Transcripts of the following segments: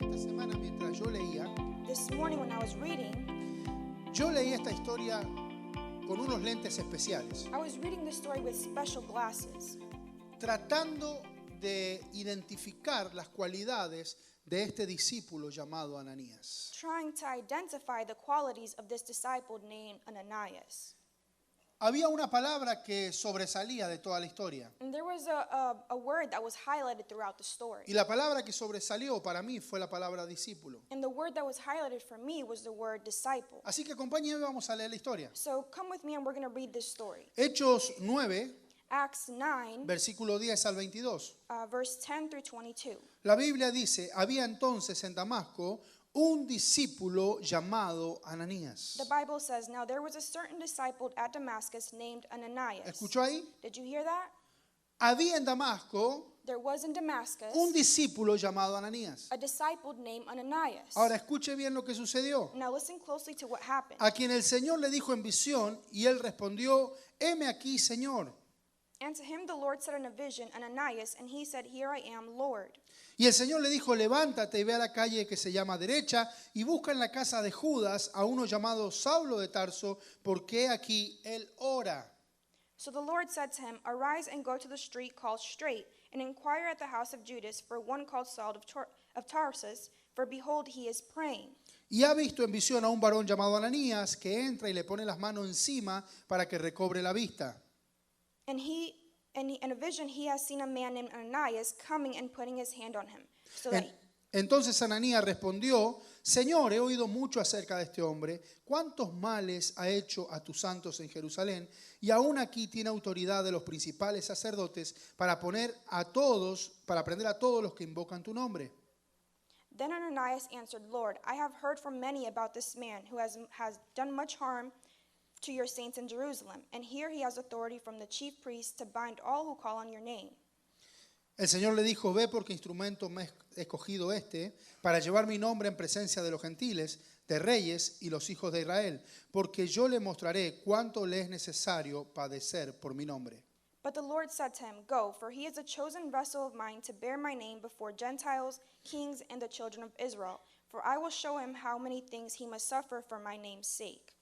Esta semana mientras yo leía This morning when I was reading, esta historia con unos lentes especiales, I was reading the story with special glasses, tratando de identificar las cualidades de este discípulo llamado Ananías. trying to identify the qualities of this disciple named Ananias. Había una palabra que sobresalía de toda la historia. And there was a word that was highlighted throughout the story. Y la palabra que sobresalió para mí fue la palabra discípulo. And the word that was highlighted for me was the word disciple. Así que acompáñenme, vamos a leer la historia. So come with me and we're going to read this story. Hechos 9, Acts 9, versículo 10 al 22. verse 10 through 22. La Biblia dice, había entonces en Damasco un discípulo llamado Ananías. The Bible says, now there was a certain disciple at Damascus named Ananias. ¿Escuchó ahí? Did you hear that? Había en Damasco There was in Damascus un discípulo llamado Ananías. a disciple named Ananias. Ahora escuche bien lo que sucedió. Now listen closely to what happened. A quien el Señor le dijo en visión y él respondió, heme aquí, Señor. And to him the Lord said in a vision, Ananias, and he said, here I am, Lord. Y el Señor le dijo, levántate y ve a la calle que se llama Derecha y busca en la casa de Judas a uno llamado Saulo de Tarso, porque aquí él ora. So the Lord said to him, arise and go to the street called Straight, and inquire at the house of Judas for one called Saul of Tarsus, for behold, he is praying. Y ha visto en visión a un varón llamado Ananías que entra y le pone las manos encima para que recobre la vista. And in a vision he has seen a man named Ananias coming and putting his hand on him. Entonces Ananías respondió, Señor, he oído mucho acerca de este hombre, cuántos males ha hecho a tus santos en Jerusalén, y aún aquí tiene autoridad de los principales sacerdotes para prender a todos los que invocan tu nombre. Then Ananias answered, Lord, I have heard from many about this man who has done much harm to your saints in Jerusalem, and here he has authority from the chief priests to bind all who call on your name. El Señor le dijo, ve porque instrumento me he escogido para llevar mi nombre en presencia de los gentiles, de reyes y los hijos de Israel, porque yo le mostraré cuánto le es necesario padecer por mi nombre. But the Lord said to him, go, for he is a chosen vessel of mine to bear my name before Gentiles, kings, and the children of Israel. For I will show him how many things he must suffer for my name's sake.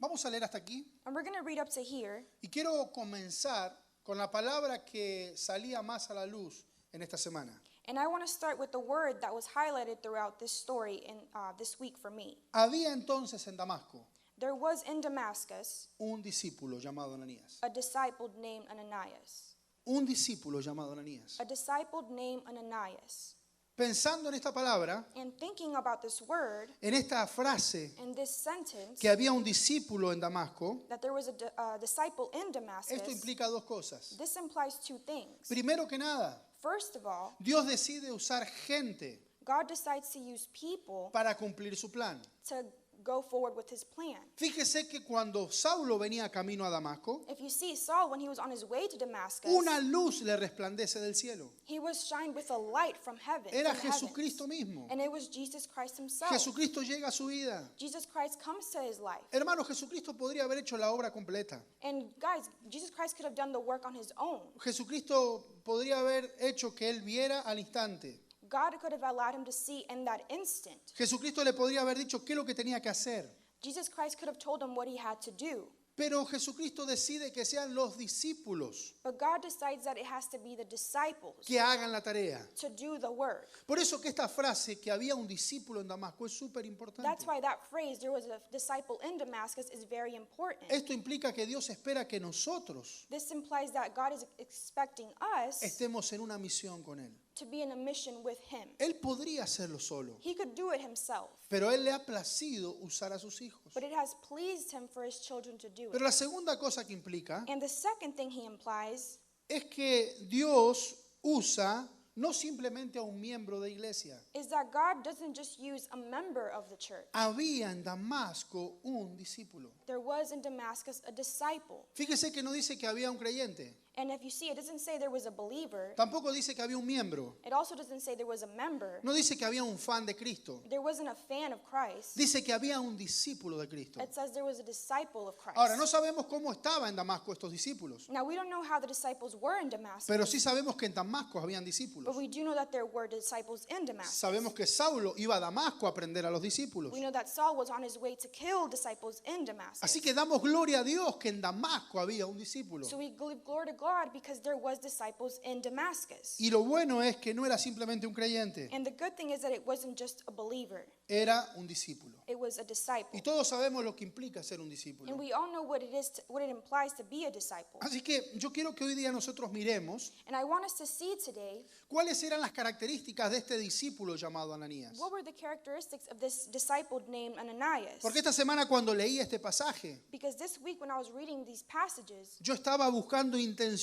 Vamos a leer hasta aquí. And we're going to read up to here. Y quiero comenzar con la palabra que salía más a la luz en esta semana. And I want to start with the word that was highlighted throughout this story in this week for me. Había entonces en Damasco There was in Damascus un discípulo llamado Ananías. a disciple named Ananias. Un discípulo llamado Ananías. A disciple named Ananias. Pensando en esta palabra, And thinking about this word, en esta frase in this sentence, que había un discípulo en Damasco, that there was a disciple in Damascus, esto implica dos cosas. this implies two things. Primero que nada, First of all, Dios decide usar gente God decides to use people para cumplir su plan. to go forward with his plan. Fíjese que cuando Saulo venía camino a Damasco, If you see Saul, when he was on his way to Damascus, una luz le resplandece del cielo. he was shined with a light from heaven. Era from the heavens. Jesucristo mismo. And it was Jesus Christ himself. Jesucristo llega a su vida. Jesus Christ comes to his life. Hermano, Jesucristo podría haber hecho la obra completa. And guys, Jesus Christ could have done the work on his own. Jesucristo podría haber hecho que él viera al instante. God could have allowed him to see in that instant. Jesucristo le podría haber dicho qué es lo que tenía que hacer. Jesus Christ could have told him what he had to do. Pero Jesucristo decide que sean los discípulos But God decides that it has to be the disciples que hagan la tarea. to do the work. Por eso que esta frase que había un discípulo en Damasco es súper importante. That's why that phrase, there was a disciple in Damascus, is very important. Esto implica que Dios espera que nosotros This implies that God is expecting us estemos en una misión con Él. to be in a mission with him. Él podría hacerlo solo, He could do it himself, pero Él le ha placido usar a sus hijos. but it has pleased him for his children to do Pero it. la segunda cosa que implica And the second thing he implies es que Dios usa no simplemente a un miembro de iglesia. is that God doesn't just use a member of the church. Había en Damasco un discípulo. There was in Damascus a disciple. Fíjese que no dice que había un creyente. And if you see, it doesn't say there was a believer. Tampoco dice que había un miembro. It also doesn't say there was a member. No dice que había un fan de Cristo. There wasn't a fan of Christ. Dice que había un discípulo de Cristo. It says there was a disciple of Christ. Ahora, no sabemos cómo estaba en Damasco estos discípulos, Now, we don't know how the disciples were in Damascus, pero sí sabemos que en Damasco habían but discípulos. we do know that there were disciples in Damascus. Sabemos que Saulo iba a Damasco a aprender a los discípulos. We know that Saul was on his way to kill disciples in Damascus. Así que damos gloria a Dios que en Damasco había un discípulo. So we give glory to God because there was disciples in Damascus. Y lo bueno es que no era simplemente un creyente, And the good thing is that it wasn't just a believer. era un discípulo. It was a disciple. Y todos sabemos lo que implica ser un And discípulo. we all know what it is, what it implies to be a disciple. Así que yo quiero que hoy día nosotros miremos And I want us to see today, cuáles eran las características de este discípulo llamado Ananías. what were the characteristics of this disciple named Ananias? Porque esta semana cuando leí este pasaje, Because this week when I was reading these passages, yo estaba buscando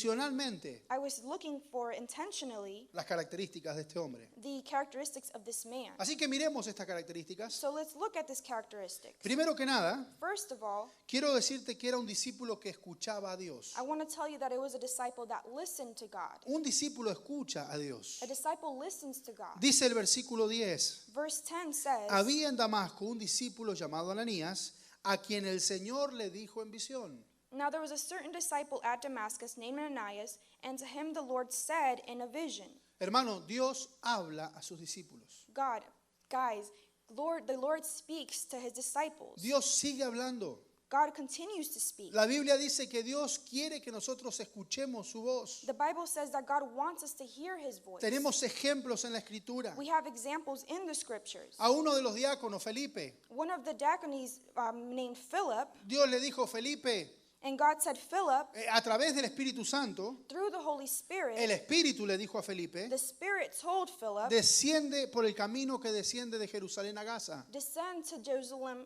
intencionalmente I was looking for intentionally las características de este hombre. the characteristics of this man. Así que miremos estas características. So let's look at this characteristic. Primero que nada, First of all, quiero decirte que era un discípulo que escuchaba a Dios. I want to tell you that it was a disciple that listened to God. Un discípulo escucha a Dios. A disciple listens to God. Dice el versículo 10, Verse 10 says, había en Damasco un discípulo llamado Ananías, a quien el Señor le dijo en visión. Now there was a certain disciple at Damascus named Ananias, and to him the Lord said in a vision. Hermano, Dios habla a sus discípulos. God, guys, the Lord speaks to his disciples. Dios sigue hablando. God continues to speak. La Biblia dice que Dios quiere que nosotros escuchemos su voz. The Bible says that God wants us to hear his voice. Tenemos ejemplos en la Escritura. We have examples in the scriptures. A uno de los diáconos, Felipe, One of the diacones named Philip, Dios le dijo, Felipe, and God said, Philip, a través del Espíritu Santo, through the Holy Spirit, el Espíritu le dijo a Felipe, the Spirit told Philip, desciende por el camino que desciende de Jerusalén a Gaza. descend to Jerusalem,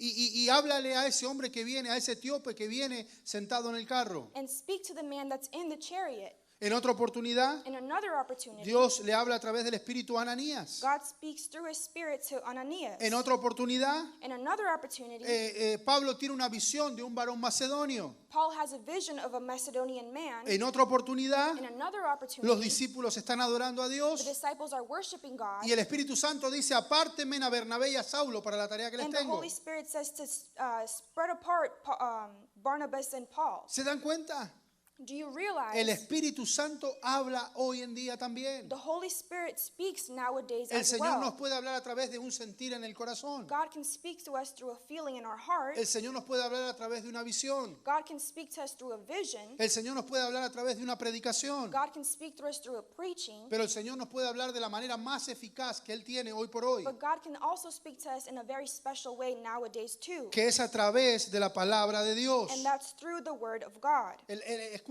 Y háblale a ese hombre que viene, a ese etíope que viene sentado en el carro. and speak to the man that's in the chariot. En otra oportunidad, In another opportunity, Dios le habla a través del Espíritu a Ananías. God speaks through his Spirit to Ananias. En otra oportunidad, In another opportunity, Pablo tiene una visión de un varón macedonio. Paul has a vision of a Macedonian man. En otra oportunidad, In another los opportunity, discípulos están adorando a the Dios disciples are worshiping God. y el Espíritu Santo dice, apártenme a Bernabé y a Saulo para la tarea que les And the tengo. Holy Spirit says to spread apart Barnabas and Paul. ¿Se dan cuenta? Do you El realize Espíritu Santo habla hoy en día también. the Holy Spirit speaks nowadays El as Señor well? nos puede hablar a través de un sentir en el corazón. God can speak to us through a feeling in our heart. El Señor nos puede hablar a través de una visión. God can speak to us through a vision. El Señor nos puede hablar a través de una predicación. God can speak to us through a preaching. Pero el Señor nos puede hablar de la manera más eficaz que Él tiene hoy por hoy, But God can also speak to us in a very special way nowadays too. que es a través de la palabra de Dios. And that's through the word of God.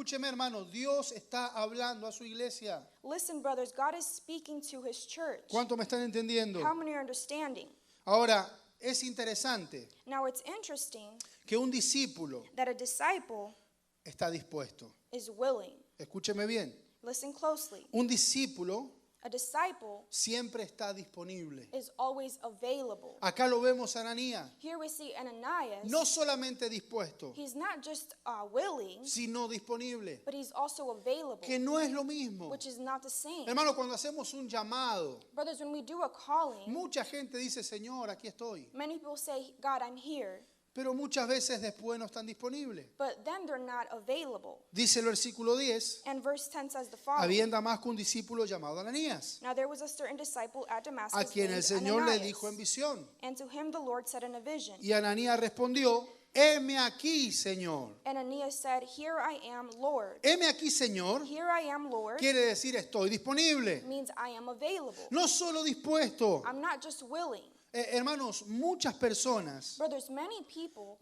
Escúcheme, hermano, Dios está hablando a su iglesia. Listen, brothers, God is speaking to his church. ¿Cuánto me están entendiendo? How many are understanding? Ahora, es interesante Now it's interesting que un discípulo that a disciple está dispuesto. is willing. Escúcheme bien. Listen closely. Un discípulo A disciple siempre está disponible. is always available. Acá lo vemos a Ananías, Here we see Ananias. no solamente dispuesto, He's not just willing, sino disponible, but he's also available, que no es lo mismo. which is not the same. Hermano, cuando hacemos un llamado, Brothers, when we do a calling, mucha gente dice, Señor, aquí estoy. many people say, God, I'm here, Pero muchas veces después no están disponibles. but then they're not available. Dice el versículo 10, And verse 10 says the había following. en Damasco un discípulo llamado Ananías, Now there was a certain disciple at Damascus a quien el named Señor le Ananias, dijo en visión. and to him the Lord said in a vision. Y Ananías respondió, heme aquí, Señor. And Ananias said, Here I am, Lord. Heme aquí, Señor, Here I am, Lord, quiere decir estoy disponible. means I am available. No solo dispuesto. I'm not just willing. Hermanos, muchas personas Brothers, many people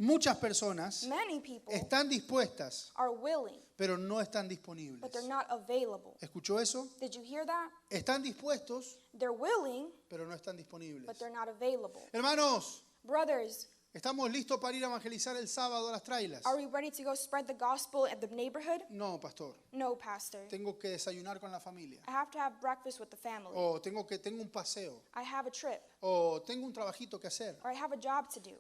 están dispuestas, are willing, pero no están disponibles. but they're not available. ¿Escuchó eso? Did you hear that? Están dispuestos, They're willing, pero no están disponibles. but they're not available. Hermanos, Brothers, ¿Estamos listos para ir a evangelizar el sábado a las trailas? Are we ready to go spread the gospel at the neighborhood? No, pastor. No, Pastor. Tengo que desayunar con la familia. I have to have breakfast with the family. O tengo un paseo. I have a trip. O tengo un trabajito que hacer. Or I have a job to do.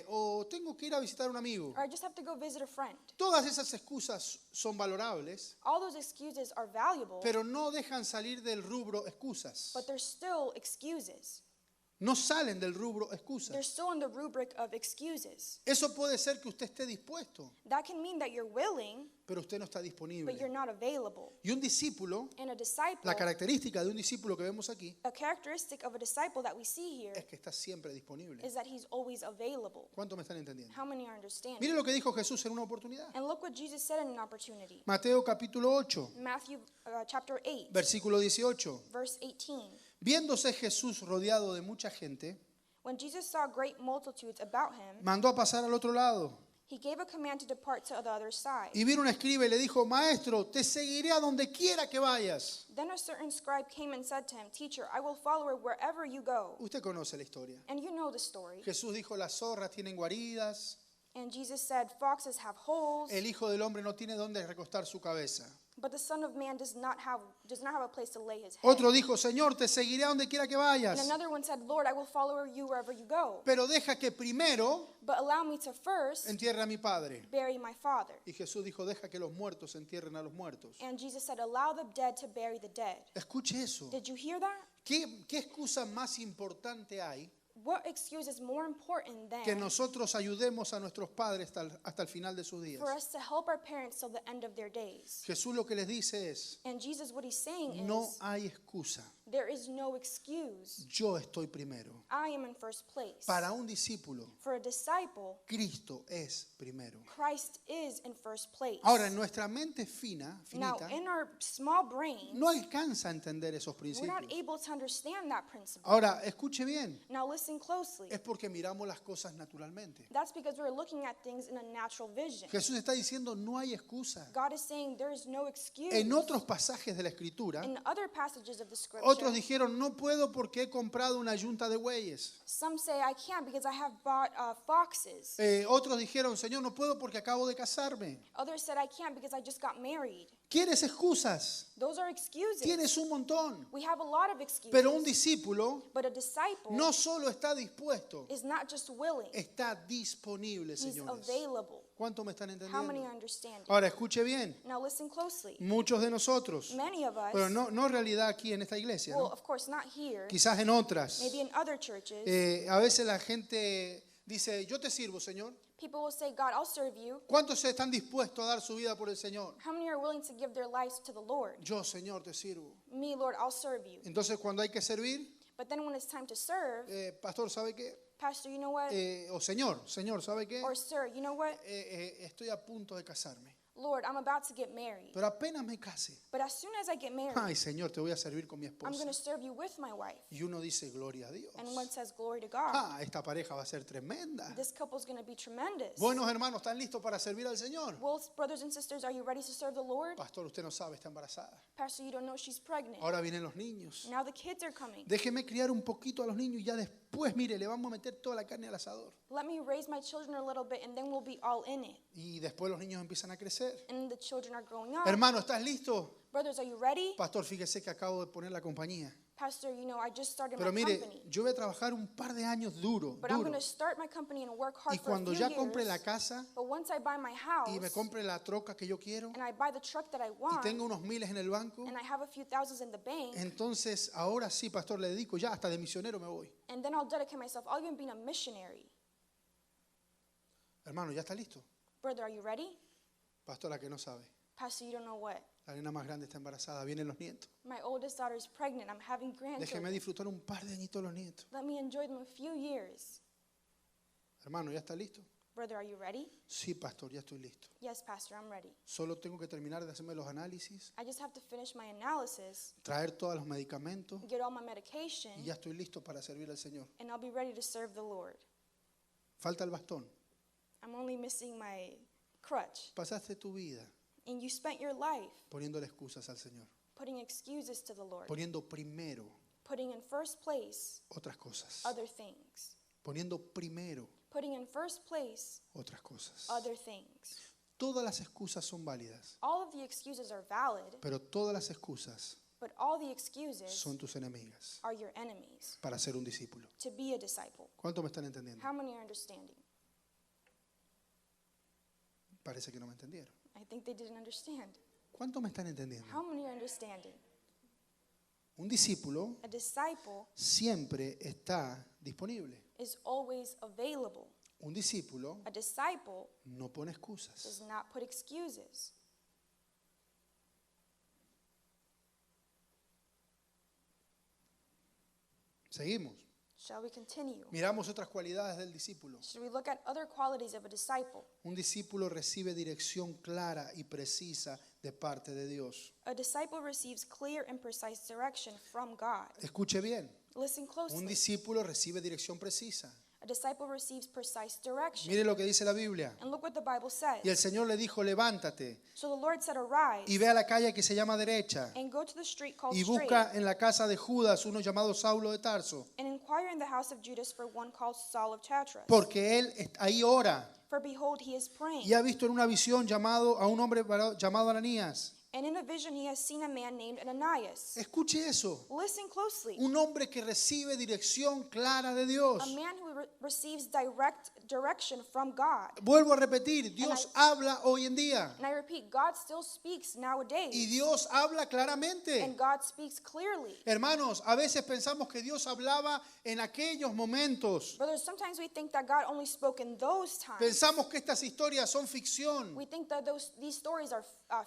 O tengo que ir a visitar a un amigo. Or I just have to go visit a friend. Todas esas excusas son valorables, All those excuses are valuable, pero no dejan salir del rubro excusas. but they're still excuses. No salen del rubro excusas. They're still in the rubric of excuses. Eso puede ser que usted esté dispuesto, That can mean that you're willing, pero usted no está but you're disponible. not available. Y un discípulo, And a disciple, la característica de un discípulo que vemos aquí, a characteristic of a disciple that we see here es que está siempre disponible. is that he's always available. ¿Cuánto me están entendiendo? How many are understanding? Mire lo que dijo Jesús en una oportunidad. And look what Jesus said in an opportunity. Mateo capítulo 8, Matthew chapter 8, versículo 18. verse 18. Viéndose Jesús rodeado de mucha gente, When Jesus saw great multitudes about him, mandó a pasar al otro lado. he gave a command to depart to the other side. Y vino un escriba y le dijo, Maestro, te seguiré a donde quiera que vayas. Then a certain scribe came and said to him, Teacher, I will follow wherever you go. Usted conoce la historia. And you know the story. Jesús dijo, las zorras tienen guaridas, And Jesus said, Foxes have holes, el Hijo del Hombre no tiene dónde recostar su cabeza. but the Son of Man does not have a place to lay his head. Otro dijo, Señor, te seguiré a donde quiera que And vayas, another one said, Lord, I will follow you wherever you go. pero deja que primero But allow me to first entierre a mi Padre. bury my Father. Y Jesús dijo, deja que los muertos entierren a los muertos. And Jesus said, Allow the dead to bury the dead. Escuche eso. Did you hear that? ¿Qué excusa más importante hay What excuse is more important que than nosotros ayudemos a nuestros padres hasta el final de sus días? for us to help our parents till the end of their days? Jesús lo que les dice es, And Jesus, what he's saying no is, hay excusa. there is no excuse. Yo estoy primero. I am in first place. Para un discípulo, For a disciple, Cristo es primero. Christ is in first place. Ahora, en nuestra mente finita, Now, in our small brain, no alcanza a entender esos we're not principios. able to understand that principle. Ahora, escuche bien, Now, listen closely. es porque miramos las cosas naturalmente. That's because we're looking at things in a natural vision. Jesús está diciendo, no hay excusa. God is saying there is no excuse. En otros pasajes de la Escritura, In other passages of the scripture, otros dijeron, no puedo porque he comprado una yunta de bueyes. some say I can't because I have bought foxes. Otros dijeron, Señor, no puedo porque acabo de casarme. Others said I can't because I just got married. ¿Quieres excusas? Those are excuses. Tienes un montón. We have a lot of excuses. Pero un discípulo But a disciple no solo está dispuesto, is not just willing. está disponible, He's señores. available. ¿Cuánto me están How many entendiendo? are understanding? Ahora, escuche bien. Now listen closely. Muchos de nosotros, Many of us, pero no en realidad aquí en esta iglesia, well, ¿no? of course not here, Quizás en otras. maybe in other churches, A veces la gente dice, yo te sirvo, Señor. people will say, God, I'll serve you. ¿Cuántos están dispuestos a dar su vida por el Señor? How many are willing to give their lives to the Lord? Yo, Señor, te sirvo. Me, Lord, I'll serve you. Entonces, cuando hay que servir, But then when it's time to serve, pastor, ¿sabe qué? Pastor, you know what? O Señor, ¿sabe qué? Or sir, you know what? Estoy a punto de casarme. Lord, I'm about to get married. Pero apenas me case, But as soon as I get married, ay, Señor, te voy a servir con mi I'm esposa. going to serve you with my wife. Y uno dice, gloria a Dios. And one says, glory to God. Ah, esta pareja va a ser tremenda. This couple's going to be tremendous. Buenos hermanos, ¿están listos para servir al Señor? Well, brothers and sisters, are you ready to serve the Lord? Pastor, usted no sabe, está embarazada. Pastor, you don't know she's pregnant. Ahora vienen los niños. Now the kids are coming. Déjeme criar un poquito a los niños y ya después, mire, le vamos a meter toda la carne al asador. Let me raise my children a little bit and then we'll be all in it. Y después los niños empiezan a crecer. And the children are growing up. Hermano, ¿estás listo? Brothers, are you ready? Pastor, fíjese que acabo de poner la compañía. Pastor, you know, I just started Pero my mire, company. yo voy a trabajar un par de años duro. But I'm going to start my company and work hard Y for a cuando few ya years. compre la casa But once I buy my house y me compre la troca que yo quiero and I buy the truck that I y want tengo unos miles en el banco, and I have a few thousands in the bank, entonces ahora sí, pastor, le dedico ya hasta de misionero me voy. and then I'll dedicate myself, I'll even be a missionary. Hermano, ¿ya está listo? Brother, are you ready? Pastora que no sabe. Pastor, you don't know what. La nena más grande está embarazada, vienen los nietos. My oldest daughter is pregnant. I'm having Déjeme grandchildren. disfrutar un par de añitos los nietos. Let me enjoy them a few years. Hermano, ¿ya está listo? Brother, are you ready? Sí, pastor, ya estoy listo. Yes, Pastor, I'm ready. Solo tengo que terminar de hacerme los análisis, I just have to finish my analysis, traer todos los medicamentos get all my medication, y ya estoy listo para servir al Señor. and I'll be ready to serve the Lord. Falta el bastón. I'm only missing my crutch. Pasaste tu vida And you spent your life poniéndole excusas al Señor, putting excuses to the Lord, poniendo primero putting in first place otras cosas, other things, poniendo primero putting in first place otras cosas. other things. Todas las excusas son válidas, All of the excuses are valid, pero todas las excusas but all the excuses son tus enemigas are your enemies para ser un discípulo. to be a disciple. ¿Cuánto me están entendiendo? How many are understanding? Parece que no me entendieron. I think they didn't understand. ¿Cuánto me están entendiendo? How many are understanding? Un discípulo A disciple siempre está disponible. is always available. Un discípulo A disciple no pone does excusas. not put excuses. Seguimos. Shall we continue? Miramos otras cualidades del discípulo. Should we look at other qualities of a disciple? Un discípulo recibe dirección clara y precisa de parte de Dios. A disciple receives clear and precise direction from God. Escuche bien. Listen Un closely. discípulo recibe dirección precisa. A disciple receives precise direction. Mire lo que dice la Biblia. And look what the Bible says. Y el Señor le dijo, levántate So the Lord said, arise y ve a la calle que se llama derecha and go to the street called y Straight busca en la casa de Judas uno llamado Saulo de Tarso, and inquire in the house of Judas for one called Saul of Tarsus. porque él ahí ora For behold, he is praying. y ha visto en una visión a un hombre llamado Ananías. And in a vision he has seen a man named Ananias. Escuche eso. Listen closely. Un hombre que recibe dirección clara de Dios. A man who receives direct direction from God. Vuelvo a repetir, Dios habla hoy en día. And I repeat, God still speaks nowadays. Y Dios habla claramente. And God speaks clearly. Hermanos, a veces pensamos que Dios hablaba en aquellos momentos. Brothers, sometimes we think that God only spoke in those times. Pensamos que estas historias son ficción. We think that these stories are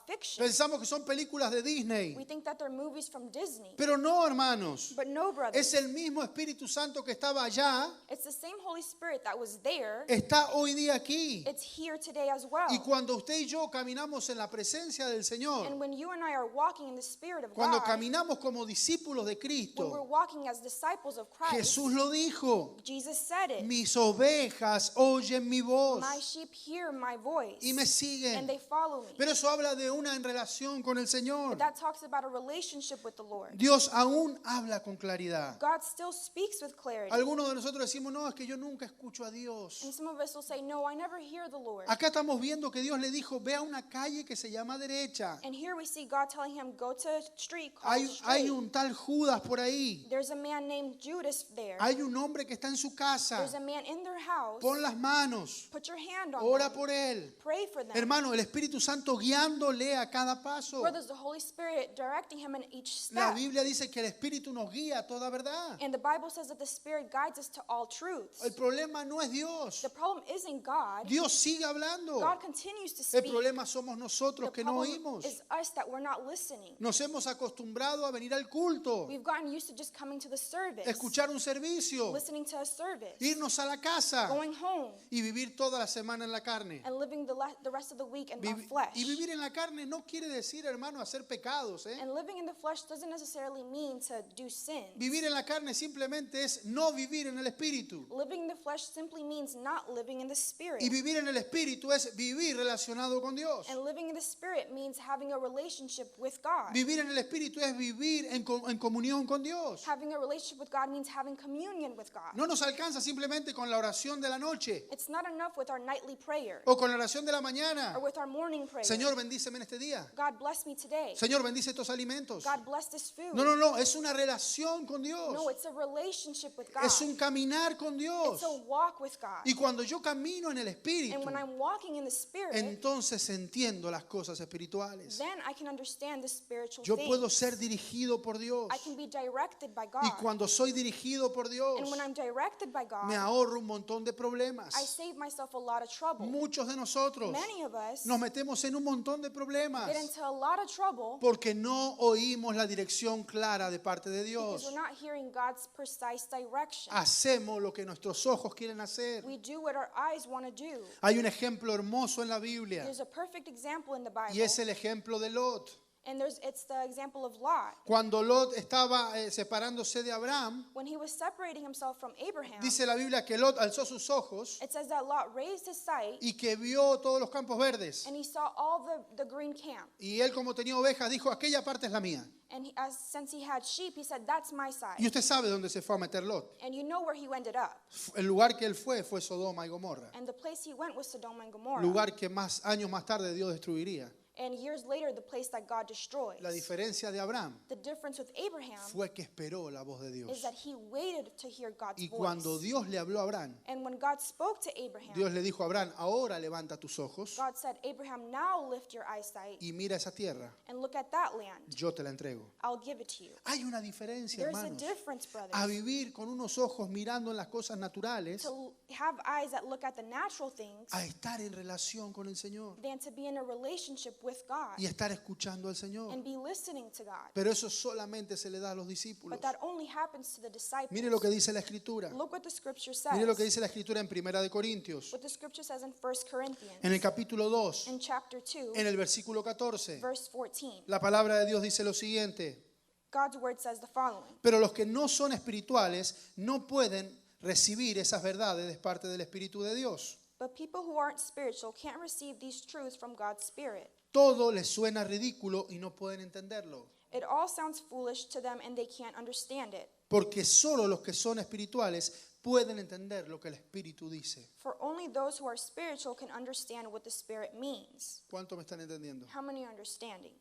fiction. Pensamos que son películas de Disney. We think that they're movies from Disney. Pero no, hermanos. But no, brothers. Es el mismo Espíritu Santo que estaba allá. It's the same Holy Spirit that was there. Está hoy día aquí. It's here today as well. Y cuando usted y yo caminamos en la presencia del Señor, And when you and I are walking in the Spirit of cuando God, caminamos como discípulos de when we're Cristo, walking as disciples of Christ, Jesús lo dijo, Jesus said it. mis ovejas oyen mi voz My sheep hear my voice, y me and siguen. they follow me. Pero eso habla de una en relación con el Señor. But that talks about a relationship with the Lord. Dios aún habla con claridad. God still speaks with clarity. Algunos de nosotros decimos, no, es que yo nunca escucho a Dios. And some of us will say, no, I never hear the Lord. Acá estamos viendo que Dios le dijo, ve a una calle que se llama derecha. And here we see God telling him, go to a street called Hay Straight. un tal Judas por ahí. There's a man named Judas there. Hay un hombre que está en su casa. There's a man in their house. Pon las manos. Put your hand on Ora them. por él. Pray for them. Hermano, el Espíritu Santo guiándole a cada paso. Brothers, the Holy Spirit directing him in each La step. Biblia dice que el Espíritu nos guía a toda verdad. And the Bible says that the Spirit guides us to all truths. El problema no es Dios. The problem isn't God. Dios sigue hablando. God continues to El speak. problema somos nosotros The que no problem oímos. is us that we're not listening. Nos hemos acostumbrado a venir al culto, We've gotten used to just coming to the service, escuchar un servicio, listening to a service, irnos a la casa going home, y vivir toda la semana en la carne. and living the rest of the week in our flesh. Y vivir en la carne no quiere decir, hermano, hacer pecados. And living in the flesh doesn't necessarily mean to do sin. Vivir en la carne simplemente es no vivir en el Espíritu. Living in the flesh simply means not living in the Spirit. Y vivir en el Espíritu es vivir relacionado con Dios. And living in the Spirit means having a relationship with God. Vivir en el Espíritu es vivir en comunión con Dios. Having a relationship with God means having communion with God. No nos alcanza simplemente con la oración de la noche It's not enough with our nightly prayer o con la oración de la mañana. or with our morning prayer. Señor, bendíceme en este día. God bless me today. Señor, bendice estos alimentos. God bless this food. No, no, no, es una relación con Dios. No, it's a relationship with God. Es un caminar con Dios. It's a walk with God. Y cuando yo camino en el Espíritu, And when I'm walking in the Spirit, entonces entiendo las cosas espirituales. then I can understand the spiritual Yo things. puedo ser dirigido por Dios. I can be directed by God. Y cuando soy dirigido por Dios, And when I'm directed by God, me ahorro un montón de problemas. I save myself a lot of trouble. Muchos de nosotros Many of us nos metemos en un montón de problemas get into a lot of trouble porque no oímos la dirección clara de parte de because Dios. we're not hearing God's precise direction. Hacemos lo que nuestros ojos quieren hacer. We do what our eyes want to do. Hay un ejemplo hermoso en la Biblia There's a perfect example in the y Bible, es el ejemplo de Lot. And it's the example of Lot. Cuando Lot estaba separándose de Abraham, When he was separating himself from Abraham, dice la Biblia que Lot alzó sus ojos it says that Lot raised his sight y que vio todos los campos verdes. and he saw all the green camp. Y él, como tenía ovejas, dijo, aquella parte es la mía. And since he had sheep, he said, that's my side. Y usted sabe dónde se fue a meter Lot. And you know where he ended up. El lugar que él fue Sodoma y Gomorra. And the place he went was Sodom and Gomorrah. Lugar que años más tarde Dios destruiría. And years later, the place that God destroys. La diferencia de Abraham The difference with Abraham fue que esperó la voz de is Dios. that he waited to hear God's Y voice. cuando Dios le habló a Abraham, And when God spoke to Abraham, Dios le dijo a Abraham, ahora levanta tus ojos God said, Abraham, now lift your eyesight y mira esa tierra. and look at that land. Yo te la entrego. I'll give it to you. Hay una diferencia, There's a hermanos. difference, brothers. A vivir con unos ojos mirando en las cosas naturales, To have eyes that look at the natural things a estar en relación con el Señor than to be in a relationship with God y estar escuchando al Señor. and be listening to God. Pero eso solamente se le da a los discípulos. But that only happens to the disciples. Mire lo que dice la Escritura. Look what the scripture says. Mire lo que dice la Escritura en Primera de Corintios, What the scripture says in 1 Corinthians, en el capítulo 2, in chapter 2, en el versículo 14. verse 14. La palabra de Dios dice lo siguiente: God's word says the following. pero los que no son espirituales no pueden recibir esas verdades de parte del Espíritu de Dios. But people who aren't spiritual can't receive these truths from God's Spirit. Todo les suena ridículo y no pueden entenderlo. It all sounds foolish to them and they can't understand it. Porque solo los que son espirituales pueden entender lo que el Espíritu dice. For only those who are spiritual can understand what the Spirit means. ¿Cuánto me están entendiendo? How many are understanding?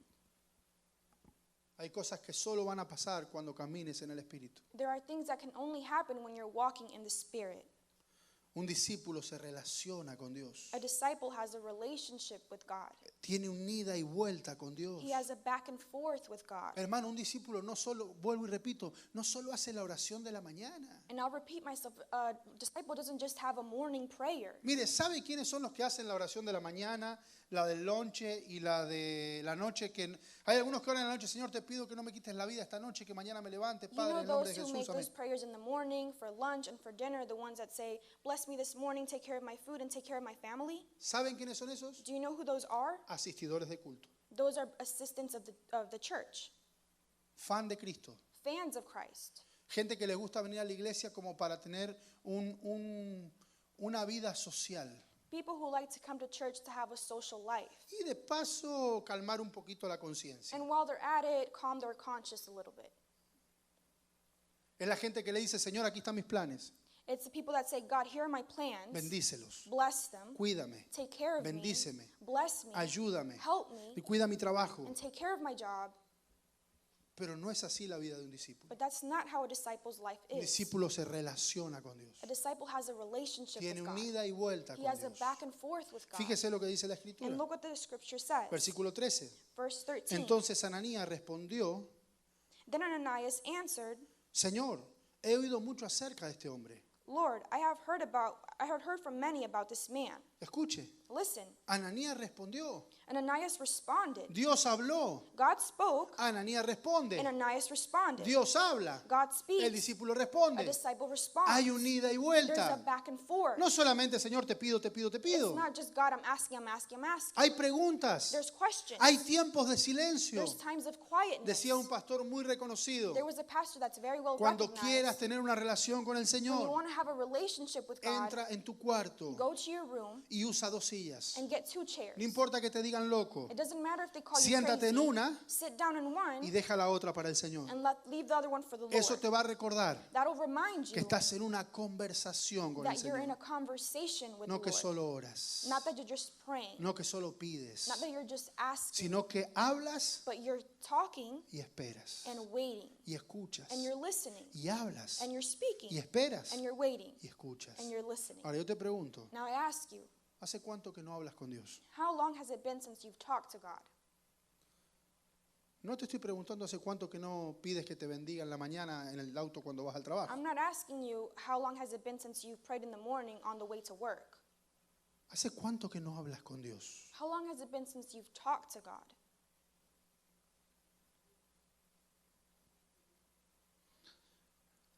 Hay cosas que solo van a pasar cuando camines en el Espíritu. There are things that can only happen when you're walking in the Spirit. Un discípulo se relaciona con Dios. A disciple has a relationship with God. Tiene un ida y vuelta con Dios. He has a back and forth with God. Hermano, un discípulo no solo, vuelvo y repito, no solo hace la oración de la mañana. And I'll repeat myself, a disciple doesn't just have a morning prayer. Mire, ¿sabe quiénes son los que hacen la oración de la mañana, la del lonche y la de la noche? Que hay algunos que oran en la noche: Señor, te pido que no me quites la vida esta noche, que mañana me levante, You Padre, know en el nombre those de who make Jesús, those amén. prayers in the morning, for lunch and for dinner, the ones that say, bless me this morning, take care of my food and take care of my family. ¿Saben quiénes son esos? Do you know who those are? Asistidores de culto, Those are assistants of the church, fan de Cristo, fans of Christ. gente que les gusta venir a la iglesia como para tener una vida social. People who like to come to church to have a social life. Y de paso calmar un poquito la conciencia. And while they're at it, calm their conscience a little bit. Es la gente que le dice: Señor, aquí están mis planes, It's the people that say, God, here are my plans. bendícelos, Bless them. cuídame, Take care of bendíceme, me. Bless me. ayúdame Help me. y cuida mi trabajo. And take care of my job. Pero no es así la vida de un discípulo. But that's not how a disciple's life Un is. discípulo se relaciona con Dios. A disciple has a relationship Tiene with un God. ida y vuelta He con has a Dios. back and forth with God. Fíjese lo que dice la And Escritura. look what the scripture says. Versículo 13. Verse 13. Entonces Ananías respondió: Then Ananias answered, Señor, he oído mucho acerca de este hombre. Lord, I have heard from many about this man. Escuche, Listen. Ananías respondió. Ananias responded. Dios habló. God spoke. Ananías responde. And Ananias responded. Dios habla. God speaks. El discípulo A responde. disciple responds. Hay un ida y There's a vuelta. back and forth. No solamente: Señor, te pido, te pido, te It's pido. not just God, I'm asking, I'm asking, I'm asking. Hay preguntas. There's questions. Hay tiempos de silencio. There's times of quietness. Decía un pastor muy reconocido: There was a pastor that's very well cuando recognized. quieras tener una relación con el When you Señor, want to have a relationship with God, entra en tu cuarto go to your room y usa 2 sillas. and get 2 chairs. No importa que te digan loco, It doesn't matter if they call you siéntate en crazy. una Sit down in one y deja la otra para el Señor. and leave the other one for the Lord. Eso te va a recordar That'll remind que you estás en una conversación con el that you're in a Señor. conversation with No the que Lord. solo oras, Not that you're just praying. no que solo pides, Not that you're just asking. sino que hablas But you're talking y esperas, and waiting. y escuchas, And you're listening. y hablas, And you're y speaking. esperas, And you're waiting. y escuchas. And you're listening. Ahora yo te pregunto: Now I ask you, ¿hace cuánto que no hablas con Dios? how long has it been since you've talked to God? No te estoy preguntando hace cuánto que no pides que te bendiga en la mañana en el auto cuando vas al trabajo. I'm not asking you how long has it been since you prayed in the morning on the way to work. ¿Hace cuánto que no hablas con Dios? How long has it been since you've talked to God?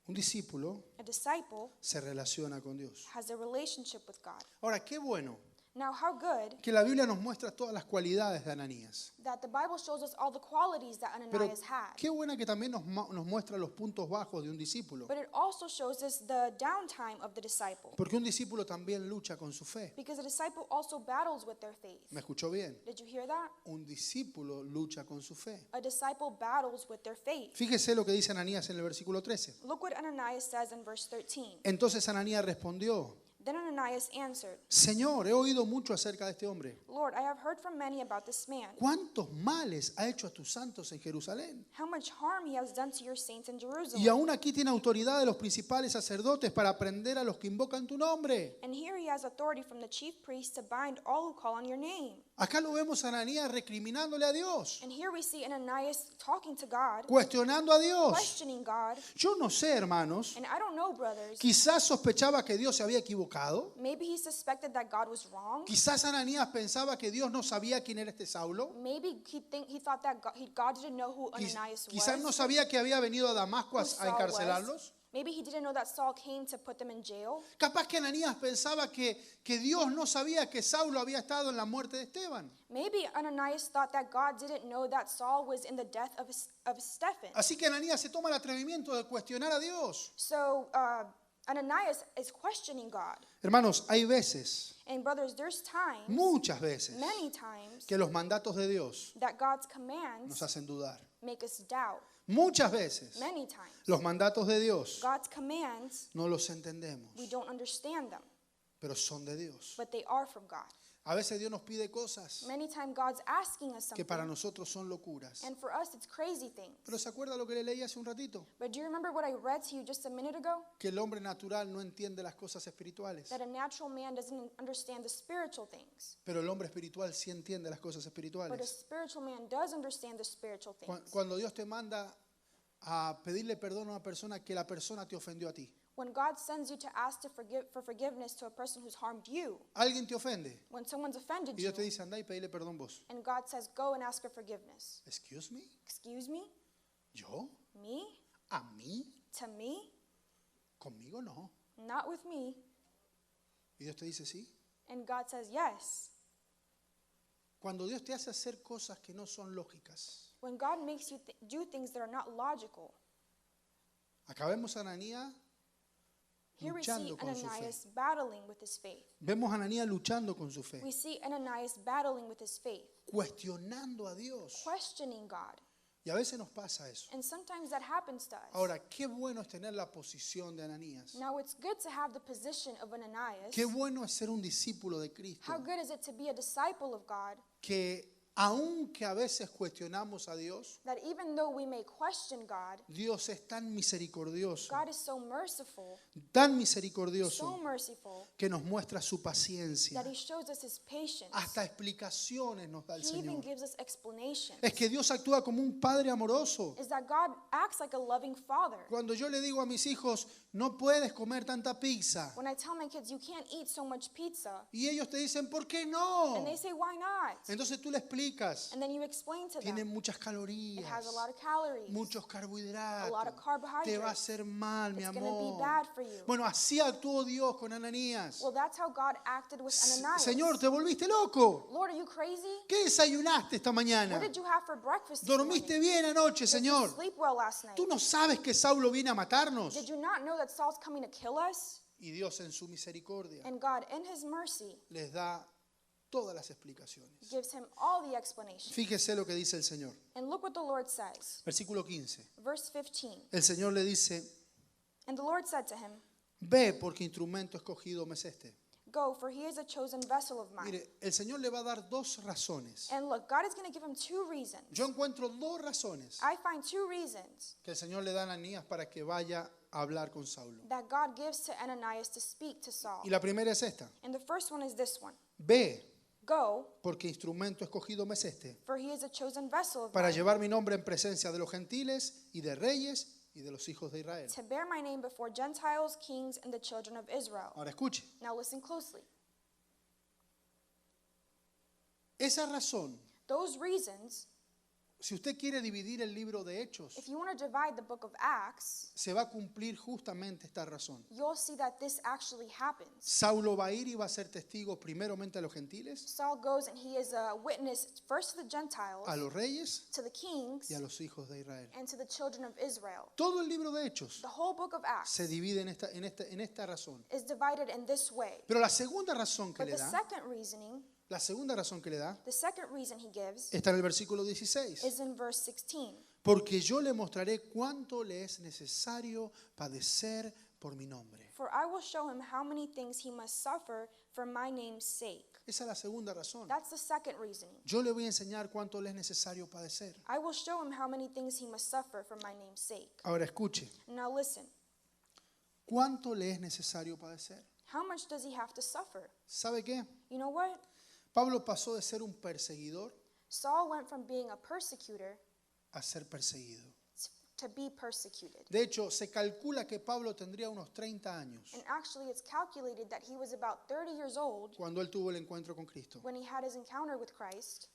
Un discípulo A disciple se relaciona con Dios. has a relationship with God. Ahora, qué bueno Now, how good que la Biblia nos muestra todas las cualidades de Ananías. that the Bible shows us all the qualities that Pero Ananias had. qué buena que también nos muestra los puntos bajos de un discípulo. But it also shows us the downtime of the disciple. Porque un discípulo también lucha con su fe. Because a disciple also battles with their faith. ¿Me escuchó bien? Did you hear that? Un discípulo lucha con su fe. A disciple battles with their faith. Fíjese lo que dice Ananías en el versículo 13. Look what Ananias says in verse 13. Entonces Ananías respondió, Then Ananias answered, Señor, he oído mucho acerca de este hombre. Lord, I have heard from many about this man, ¿Cuántos males ha hecho a tus santos en Jerusalén? how much harm he has done to your saints in Y Jerusalem. aún aquí tiene autoridad de los principales sacerdotes para prender a los que invocan tu nombre. And here he has authority from the chief priest to bind all who call on your name. Acá lo vemos a Ananías recriminándole a Dios, And here we see Ananias talking to God, cuestionando a Dios. questioning God. Yo no sé, hermanos, And I don't know, brothers. quizás sospechaba que Dios se había equivocado. Maybe he suspected that God was wrong. Quizás Ananías pensaba que Dios no sabía quién era este Saulo. Maybe he thought that God didn't know who Ananias Quizás no was. sabía que había venido a Damasco Who a Saul encarcelarlos. Maybe he didn't know that Saul came to put them in jail. Capaz que Ananías pensaba que Dios no sabía que Saulo había estado en la muerte de Esteban. Maybe Ananias thought that God didn't know that Saul was in the death of Stephen. Así que Ananías se toma el atrevimiento de cuestionar a Dios. So Ananias is questioning God. Hermanos, hay veces, And brothers, there's times, muchas veces, many times, que los mandatos de Dios that God's nos commands hacen dudar. make us doubt. Muchas veces, Many times. los mandatos de Dios God's commands, no los entendemos, we don't understand them, pero son de Dios. but they are from God. A veces Dios nos pide cosas Many times God's asking us que para something, nosotros son locuras. and for us it's crazy things. Pero ¿se acuerda lo que le leí hace un ratito? But do you remember what I read to you just a minute ago? Que el hombre natural no entiende las cosas espirituales, That a natural man doesn't understand the spiritual things, pero el hombre espiritual sí entiende las cosas but a espirituales. spiritual man does understand the spiritual things. Cuando Dios te manda a pedirle perdón a una persona, que la persona te ofendió a ti. When God sends you to ask for forgiveness to a person who's harmed you, Alguien te ofende when someone's offended y Dios te you, dice, anda y pedile perdón vos. and God says, go and ask for forgiveness. Excuse me, Excuse me? ¿yo? Me? ¿A mí? To me? Conmigo no. Not with me. Y Dios te dice, sí. And God says, yes. Cuando Dios te hace hacer cosas que no son lógicas. When God makes you do things that are not logical, Acá vemos a Ananías here we see luchando con su fe. Ananias battling with his faith. Vemos a Ananías luchando con su fe, We see Ananias battling with his faith, cuestionando a Dios. questioning God. Y a veces nos pasa eso. And sometimes that happens to us. Ahora, qué bueno es tener la posición de Ananías. Now it's good to have the position of Ananias. Qué bueno es ser un discípulo de Cristo. How good is it to be a disciple of God? Que aunque a veces cuestionamos a Dios, That even though we may question God, Dios es tan misericordioso, God is so merciful, tan so misericordioso, merciful, que nos muestra su paciencia. that He shows us His patience. Hasta explicaciones nos da el He even Señor. gives us explanations. Es que Dios actúa como un padre amoroso. Is that God acts like a loving father. Cuando yo le digo a mis hijos, no puedes comer tanta pizza, When I tell my kids, you can't eat so much pizza, y ellos te dicen, ¿por qué no? and they say, why not? Entonces tú le explicas, And then you explain to tiene them, muchas it calorías, has a lot of calories. muchos a lot carbohidratos, of carbohydrates. te va a hacer mal, mi It's going to be amor. bad for you. Bueno, así actuó Dios con Ananías. Well, that's how God acted with Ananias. Señor, ¿te volviste loco? Lord, are you crazy? ¿Qué desayunaste esta mañana? What did you have for breakfast this ¿Dormiste morning? bien anoche, Did you Señor? sleep well last night? ¿Tú no sabes que Saulo viene a matarnos? Did you not know that Saul's coming to kill us? Y Dios en su misericordia And God, in His mercy, les da todas las explicaciones. gives him all the explanations. Fíjese lo que dice el Señor. And look what the Lord says. Versículo 15. Verse 15. El Señor le dice, And the Lord said to him, ve porque instrumento escogido me es este. go, for he is a chosen vessel of mine. Mire, el Señor le va a dar dos razones. And look, God is going to give him two reasons. Yo encuentro dos razones I find two reasons que el Señor le da a Ananías para que vaya a hablar con Saulo. that God gives to Ananias to speak to Saul. Y la primera es esta. And the first one is this one. Ve Go, porque instrumento escogido me es este. for he is a chosen vessel of Para mine, llevar mi nombre en presencia de los gentiles y de reyes y de los hijos de Israel. to bear my name before Gentiles, kings, and the children of Israel. Ahora escuche. Now listen closely. Esa razón Those reasons Si usted quiere dividir el libro de Hechos, if you want to divide the book of Acts, se va a cumplir justamente esta razón. you'll see that this actually happens. Saulo va a ir y va a ser testigo primeramente a los gentiles, Saul goes and he is a witness first to the Gentiles, a los reyes to the kings, y a los hijos de Israel. and to the children of Israel. Todo el libro de Hechos The whole book of Acts se divide en esta razón. is divided in this way. Pero la segunda razón que But le the da, second reasoning, la segunda razón que le da the second reason he gives está en el versículo 16. is in verse 16. Porque yo le mostraré cuánto le es necesario padecer por mi nombre. For I will show him how many things he must suffer for my name's sake. Esa es la segunda razón. That's the second reasoning. Yo le voy a enseñar cuánto le es necesario padecer. I will show him how many things he must suffer for my name's sake. Ahora escuche, Now listen, ¿cuánto le es necesario padecer? how much does he have to suffer? ¿Sabe qué? You know what? Pablo pasó de ser un perseguidor Saul went from being a persecutor a ser perseguido. to be persecuted. De hecho, se calcula que Pablo tendría unos 30 años And actually, it's calculated that he was about 30 years old cuando él tuvo el encuentro con Cristo. when he had his encounter with Christ.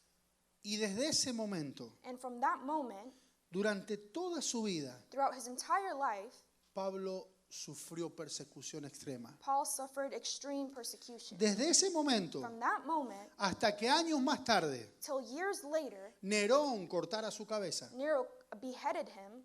Y desde ese momento, And from that moment, durante toda su vida, throughout his entire life, Pablo sufrió persecución extrema. Paul suffered extreme persecution. Desde ese momento From that moment hasta que años más tarde till years later, Nerón cortara su cabeza, Nero beheaded him,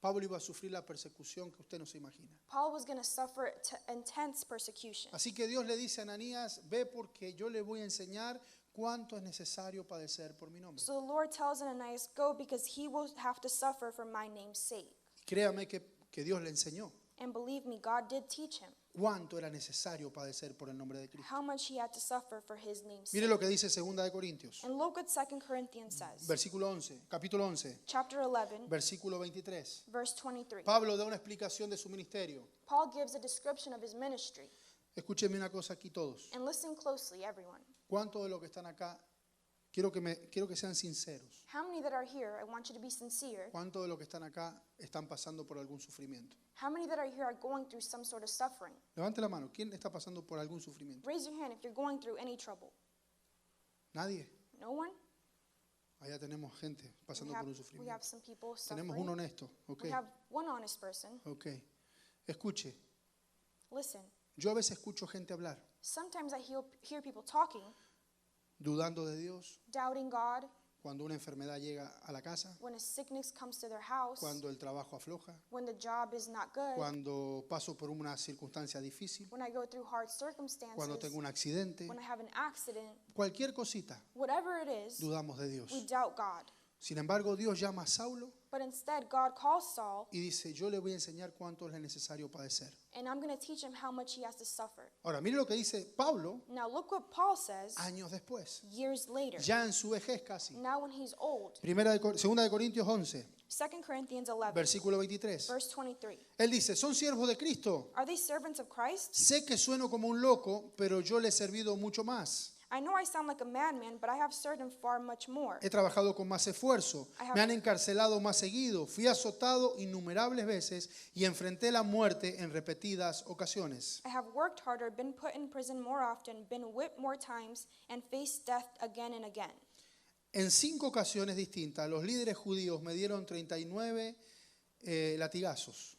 Pablo iba a sufrir la persecución que usted no se imagina. Paul was going to suffer intense persecution. Así que Dios le dice a Ananías, ve porque yo le voy a enseñar cuánto es necesario padecer por mi nombre. So the Lord tells Ananias, go because he will have to suffer for my name's sake. Créame que Dios le enseñó And believe me, God did teach him cuánto era necesario padecer por el nombre de Cristo. how much he had to suffer for his name's Mire sake. lo que dice 2 de Corintios, And look what 2 Corinthians says. versículo 11, capítulo 11, Chapter 11, versículo 23. verse 23. Pablo da una explicación de su ministerio. Paul gives a description of his ministry. Escúchenme una cosa aquí todos. And listen closely, everyone. ¿Cuántos de los que están acá, quiero que sean sinceros, How many that are here, I want you to be sincere. cuántos de los que están acá están pasando por algún sufrimiento? How many that are here are going through some sort of suffering? Levante la mano. ¿Quién está pasando por algún sufrimiento? Raise your hand if you're going through any trouble. Nadie. No one? Allá tenemos gente pasando por un We sufrimiento. have some people Tenemos un suffering. honesto. Ok, We have one honest person. ok. Escuche, Listen, yo a veces escucho gente hablar, sometimes I hear people talking, dudando de Dios, doubting God, cuando una enfermedad llega a la casa, when a sickness comes to their house, cuando el trabajo afloja, when the job is not good, cuando paso por una circunstancia difícil, when I go through hard cuando circumstances, tengo un accidente, when I have an accident, cualquier cosita, whatever it is, dudamos de Dios. we doubt God. Sin embargo, Dios llama a Saulo But instead, God calls Saul, y dice, yo le voy a enseñar cuánto es necesario padecer. and I'm going to teach him how much he has to suffer. Ahora, mire lo que dice Pablo Now look what Paul says años después, years later, ya en su vejez casi. now when he's old. Segunda de Corintios 11, 2 Corinthians 11, versículo 23. verse 23. Él dice, son siervos de Cristo. Are they servants of Christ? Sé que sueno como un loco, pero yo le he servido mucho más. I know I sound like a madman, but I have served him far much more. He trabajado con más esfuerzo, me han encarcelado más seguido, fui azotado innumerables veces y enfrenté la muerte en repetidas ocasiones. I have worked harder, been put in prison more often, been whipped more times, and faced death again and again. En 5 ocasiones distintas, los líderes judíos me dieron 39 latigazos.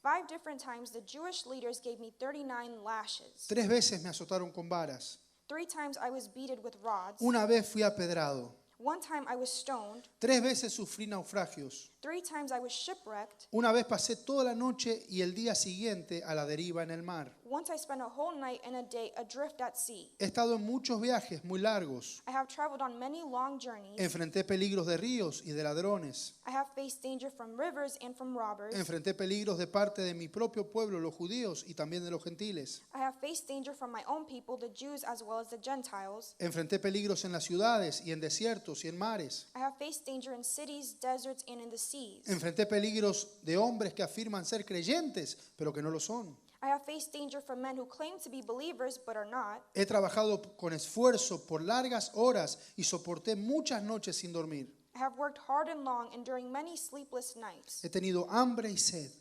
5 different times, the Jewish leaders gave me 39 lashes. 3 veces me azotaron con varas. 3 times I was beaten with rods. Una vez fui apedrado. 1 time I was stoned. 3 veces sufrí naufragios. 3 times I was shipwrecked. Una vez pasé toda la noche y el día siguiente a la deriva en el mar. Once I spent a whole night and a day adrift at sea. He estado en muchos viajes muy largos. I have traveled on many long journeys. Enfrenté peligros de ríos y de ladrones. I have faced danger from rivers and from robbers. Enfrenté peligros de parte de mi propio pueblo, los judíos, y también de los gentiles. I have faced danger from my own people, the Jews as well as the Gentiles. Enfrenté peligros en las ciudades y en desiertos y en mares. I have faced danger in cities, deserts, and in the seas. Enfrenté peligros de hombres que afirman ser creyentes, pero que no lo son. I have faced danger from men who claim to be believers but are not. He trabajado con esfuerzo por largas horas y soporté muchas noches sin dormir. I have worked hard and long, enduring many sleepless nights. He tenido hambre y sed.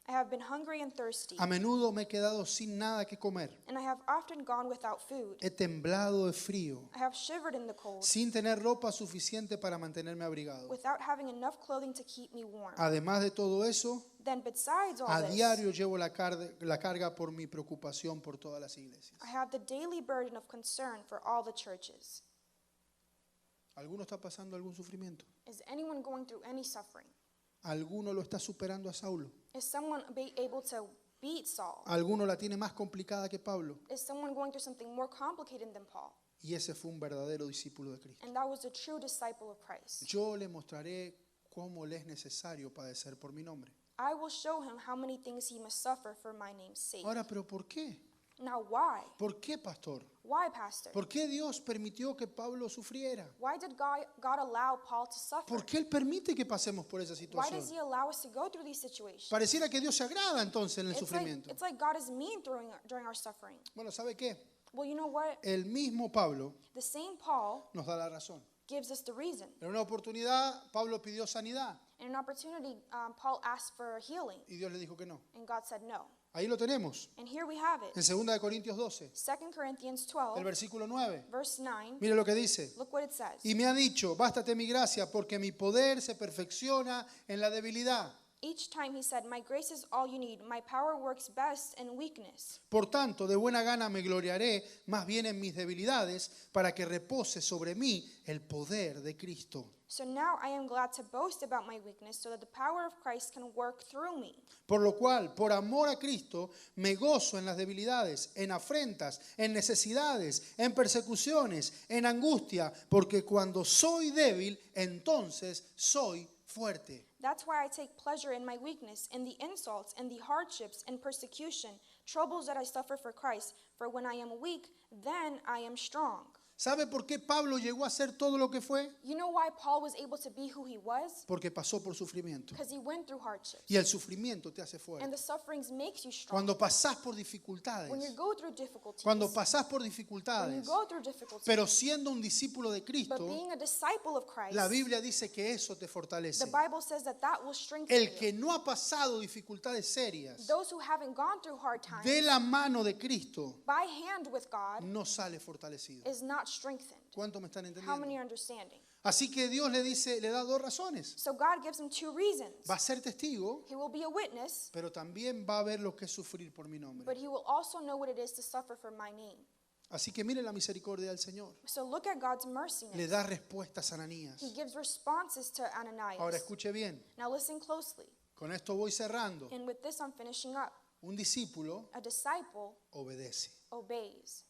I have been hungry and thirsty, A menudo me he quedado sin nada que comer. and I have often gone without food. He temblado de frío, I have shivered in the cold, sin tener ropa suficiente para mantenerme abrigado. without having enough clothing to keep me warm. Además de todo eso, Then besides all a this, diario llevo la carga por mi preocupación por todas las iglesias. I have the daily burden of concern for all the churches. ¿Alguno está pasando algún sufrimiento? Is anyone going through any suffering? ¿Alguno lo está superando a Saulo? Is someone able to beat Saul? ¿Alguno la tiene más complicada que Pablo? Is someone going through something more complicated than Paul? Y ese fue un verdadero discípulo de Cristo. And that was a true disciple of Christ. Yo le mostraré cómo le es necesario padecer por mi nombre. I will show him how many things he must suffer for my name's sake. Ahora, ¿pero por qué? Now why? ¿Por qué, pastor? Why, Pastor? ¿Por qué Dios permitió que Pablo sufriera? Why did God allow Paul to suffer? ¿Por qué Él permite que pasemos por esa Why situación? does he allow us to go through these situations? Pareciera que Dios se agrada entonces en el sufrimiento. It's like God is mean during our suffering. Bueno, ¿sabe qué? Well, you know what? El mismo Pablo The same Paul nos da la razón. gives us the reason. En una oportunidad, Pablo pidió sanidad In an opportunity, Paul asked for healing, y Dios le dijo que no. and God said no. Ahí lo tenemos, And here we have it. en 2 de Corintios 12, 2 Corinthians el 12, versículo 9. verse 9. Mire lo que dice. Look what it says. Y me ha dicho, bástate mi gracia, porque mi poder se perfecciona en la debilidad. Each time he said, my grace is all you need. My power works best in weakness. Por tanto, de buena gana me gloriaré más bien en mis debilidades, para que repose sobre mí el poder de Cristo. So now I am glad to boast about my weakness so that the power of Christ can work through me. Por lo cual, por amor a Cristo, me gozo en las debilidades, en afrentas, en necesidades, en persecuciones, en angustia, porque cuando soy débil, entonces soy fuerte. That's why I take pleasure in my weakness, in the insults, and the hardships, and persecution, troubles that I suffer for Christ. For when I am weak, then I am strong. ¿Sabe por qué Pablo llegó a ser todo lo que fue? You know why Paul was able to be who he was? Porque pasó por sufrimiento. Because he went through hardships. Y el sufrimiento te hace And fuerte. the sufferings makes you strong. Cuando pasás por When you dificultades, go through difficulties, cuando pasás por when you dificultades, go through difficulties, pero siendo un discípulo de but Cristo, being a disciple of Christ, la Biblia dice que eso te fortalece. the Bible says that that will strengthen El you. que no ha pasado dificultades serias Those who haven't gone through hard times, de la mano de Cristo by hand with God, no sale fortalecido. is not strengthened. ¿Cuánto me están How many entendiendo? are understanding? Así que Dios le da dos razones. So God gives him two reasons. Va a ser testigo, He will be a witness, pero también va a ver lo que es sufrir por mi nombre. but he will also know what it is to suffer for my name. Así que mire la misericordia del Señor. So look at God's Le merciness. da respuestas a Ananías. He gives responses to Ananias. Ahora escuche bien. Now listen closely. Con esto voy cerrando. And with this I'm finishing up. Un discípulo A disciple obedece. obeys.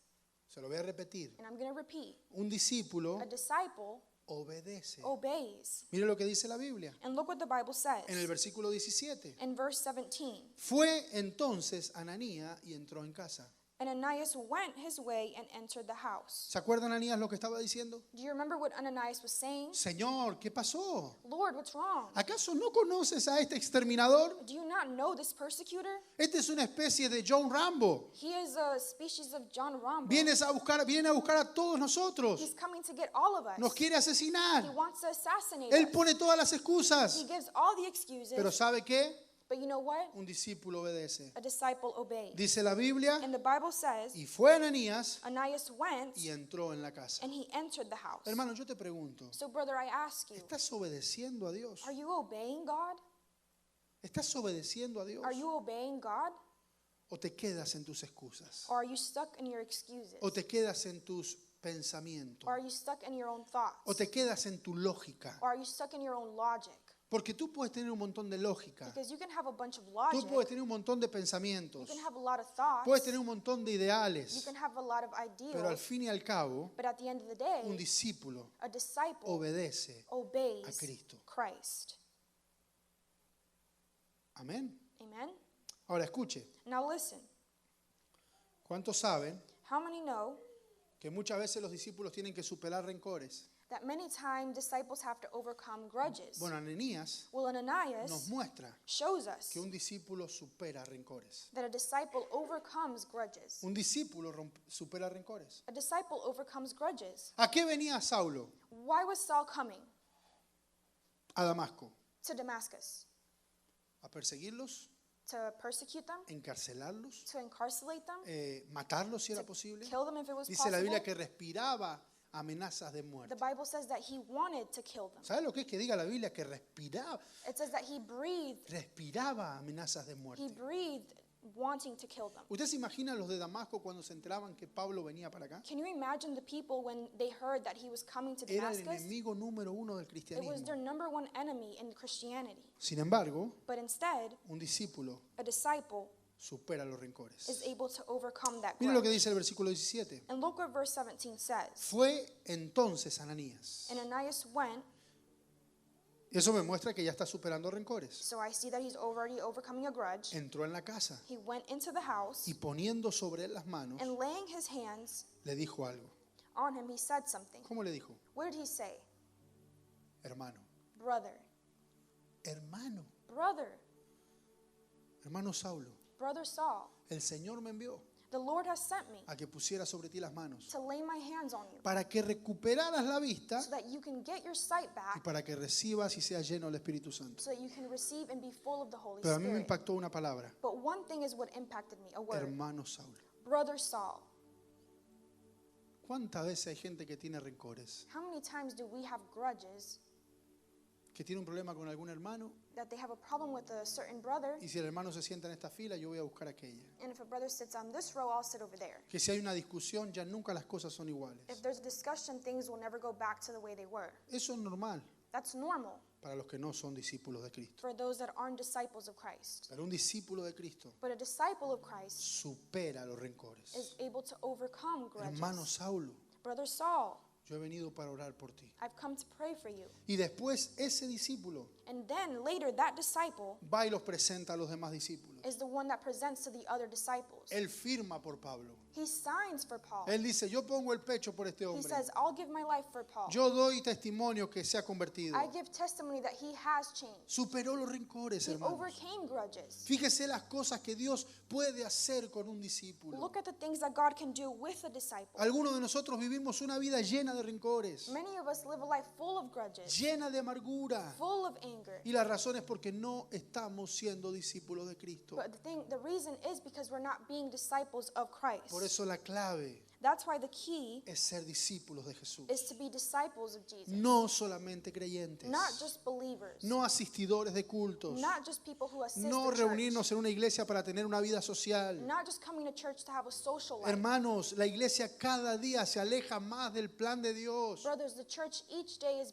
Se lo voy a repetir. And I'm going to repeat. Un discípulo A disciple obedece. obeys. Mire lo que dice la Biblia. And look what the Bible says. En el versículo 17. In verse 17. Fue entonces Ananías y entró en casa. And Ananias went his way and entered the house. ¿Se acuerda Ananías lo que estaba diciendo? Do you remember what Ananias was saying? Señor, ¿qué pasó? Lord, what's wrong? ¿Acaso no conoces a este exterminador? Do you not know this persecutor? Este es una especie de John Rambo. He is a species of John Rambo. Viene a buscar a todos nosotros. He's coming to get all of us. Nos quiere asesinar. He wants to assassinate Él us. pone todas las He excusas. gives all the excuses. Pero ¿sabe qué? But you know what? Un discípulo obedece. A disciple obeyed. Dice la Biblia, And the Bible says, y fue Ananías Ananias went y entró en la casa. and he entered the house. Hermano, yo te pregunto, So brother, I ask you, ¿estás obedeciendo a Dios? are you obeying God? ¿Estás obedeciendo a Dios? Are you obeying God? ¿O te quedas en tus excusas? Or are you stuck in your excuses? ¿O te quedas en tus pensamientos? Or are you stuck in your own thoughts? ¿O te quedas en tu lógica? Or are you stuck in your own logic? Porque tú puedes tener un montón de lógica. Because you can have a bunch of Tú logic, puedes tener un montón de you pensamientos. can have a lot of thoughts, Puedes tener un montón de you ideales. can have a lot of Pero al ideals, fin y al cabo, but at the end of the day, un discípulo a disciple obedece a obeys Cristo. Christ. Amén. Amen? Ahora escuche. Now listen, ¿Cuántos saben how many know que muchas veces los discípulos tienen que superar rencores? that many times disciples have to overcome grudges? Bueno, Ananías Well, nos Ananias muestra shows us que un discípulo supera rencores. that a disciple overcomes grudges. Un discípulo supera rencores. A disciple overcomes grudges. ¿A qué venía Saulo? Why was Saul coming A Damasco. to Damascus? ¿A perseguirlos? to persecute them, encarcelarlos, to incarcerate them, matarlos si era posible. kill them if it was Dice la Biblia possible. que respiraba amenazas de muerte. The Bible says that he wanted to kill them. ¿Sabe lo que es que diga la Biblia? Que respiraba It says that he breathed amenazas de muerte. wanting to kill them. ¿Usted se imagina los de Damasco cuando se enteraban que Pablo venía para acá? Can you imagine the people when they heard that he was coming to Era el Damascus? enemigo número uno del It was cristianismo. their number one enemy in Christianity. Sin embargo, But instead, un discípulo a disciple supera los rencores. is able to overcome that Mire lo que grudge. dice el versículo 17. And look what verse 17 says. Fue entonces Ananías. And Ananias went, Eso me muestra que ya está superando rencores. so I see that he's already overcoming a grudge. Entró en la casa He went into the house, y poniendo sobre él las manos, and laying his hands le dijo algo. on him, he said something. ¿Cómo le dijo? What did he say? Hermano, Brother, hermano, brother, hermano Saulo, brother Saul, el Señor me envió the Lord has sent me a que pusiera sobre ti las manos to lay my hands on you para que recuperaras la vista so that you can get your sight y back, para que recibas y seas lleno del Espíritu Santo. so that you can receive and be full of the Holy Pero a mí me Spirit. impactó una palabra, But one thing is what impacted me, a word. hermano Saulo. Brother Saul. ¿Cuántas veces hay gente que tiene rencores? How many times do we have grudges Que tiene un problema con algún hermano that they have a problem with a certain brother, y si el hermano se sienta en esta fila, yo voy a buscar aquella. and if a brother sits on this row, I'll sit over there. Que si hay una discusión, ya nunca las cosas son iguales. If there's a discussion, things will never go back to the way they were. Eso es normal That's normal para los que no son discípulos de Cristo. for those that aren't disciples of Christ. Pero un discípulo de Cristo But a disciple of Christ supera los rencores. is able to overcome Hermano grudges. Saulo, Brother Saul, yo he venido para orar por ti. I've come to pray for you. Y después ese discípulo And then later, that disciple va y los presenta a los demás discípulos. is the one that presents to the other disciples. Él firma por Pablo. He signs for Paul. Él dice, yo pongo el pecho por este He hombre. says, I'll give my life for Paul. Yo doy testimonio que se ha convertido. I give testimony that he has changed. Superó los rencores, He hermanos. overcame grudges. Fíjese las cosas que Dios puede hacer con un discípulo. Look at the things that God can do with a disciple. Algunos de nosotros vivimos una vida llena de rencores, Many of us live a life full of grudges, llena de amargura. full of anger. Y la razón es porque no estamos siendo discípulos de Cristo. But the reason is because we're not being disciples of Christ. Por eso la clave That's why the key es ser discípulos de Jesús. is to be disciples of Jesus. No solamente creyentes, Not just believers. no asistidores de cultos, Not just people who assist no the church. reunirnos en una iglesia para tener una vida social. Not just coming to church to have a social life. Hermanos, la iglesia cada día se aleja más del plan de Dios. Brothers, the church each day is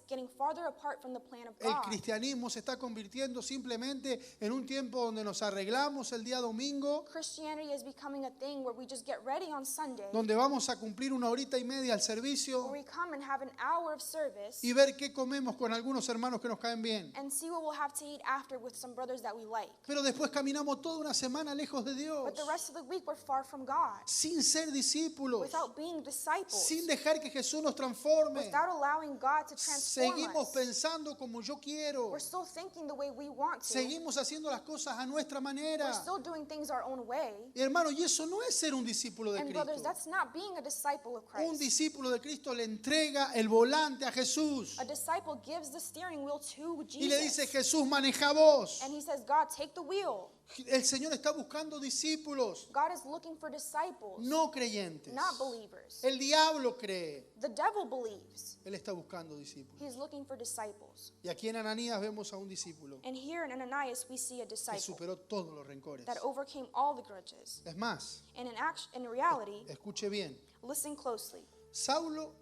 getting farther apart from the plan of El God. cristianismo se está convirtiendo simplemente en un tiempo donde nos arreglamos el día domingo, Christianity is becoming a thing where we just get ready on Sunday, donde vamos a cumplir una horita y media al where servicio we come and have an hour of service y ver qué comemos con algunos hermanos que nos caen bien. and see what we'll have to eat after with some brothers that we like. Pero después caminamos toda una semana lejos de Dios, But the rest of the week we're far from God, sin ser discípulos, without being disciples, sin dejar que Jesús nos transforme. without allowing God to transform Seguimos us. pensando como yo quiero. We're still thinking the way we want to. Seguimos haciendo las cosas a nuestra manera. We're still doing things our own way. Y hermano, y eso no es ser un discípulo de And brothers, Cristo. that's not being a disciple of Un Christ. discípulo de Cristo le entrega el volante a Jesús A disciple gives the steering wheel to y le dice, Jesus. Jesús, maneja vos. And he says, God, take the wheel. El Señor está buscando discípulos, God is looking for disciples, no creyentes. not believers. El diablo cree. The devil believes. Él está buscando discípulos. He's looking for disciples. Y aquí en Ananías vemos a un discípulo And here in Ananias, we see a que disciple superó todos los rencores. that overcame all the grudges. Es más, And in reality, escuche bien, listen closely. Saulo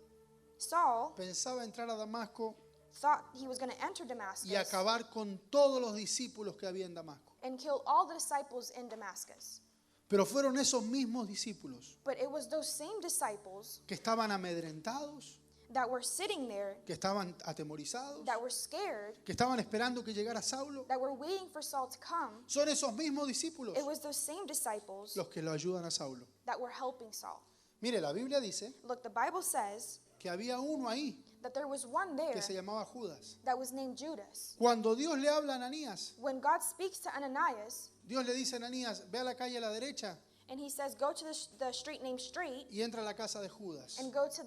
Saul pensaba entrar a Damasco thought he was going to enter Damascus y acabar con todos los discípulos que había en Damasco. and kill all the disciples in Damascus. Pero fueron esos mismos discípulos But it was those same disciples que estaban amedrentados, that were sitting there, que estaban atemorizados, that were scared, que estaban esperando que llegara Saulo. that were waiting for Saul to come. Son esos mismos discípulos It was those same disciples los que lo ayudan a Saulo. that were helping Saul. Mire, la Biblia dice Look, the Bible says que había uno ahí that there was one there que se llamaba Judas. that was named Judas. Cuando Dios le habla a Ananías, When God speaks to Ananias, Dios le dice a Ananías, ve a la calle a la derecha and he says, go to the street named Straight y entra a la casa de Judas. and go to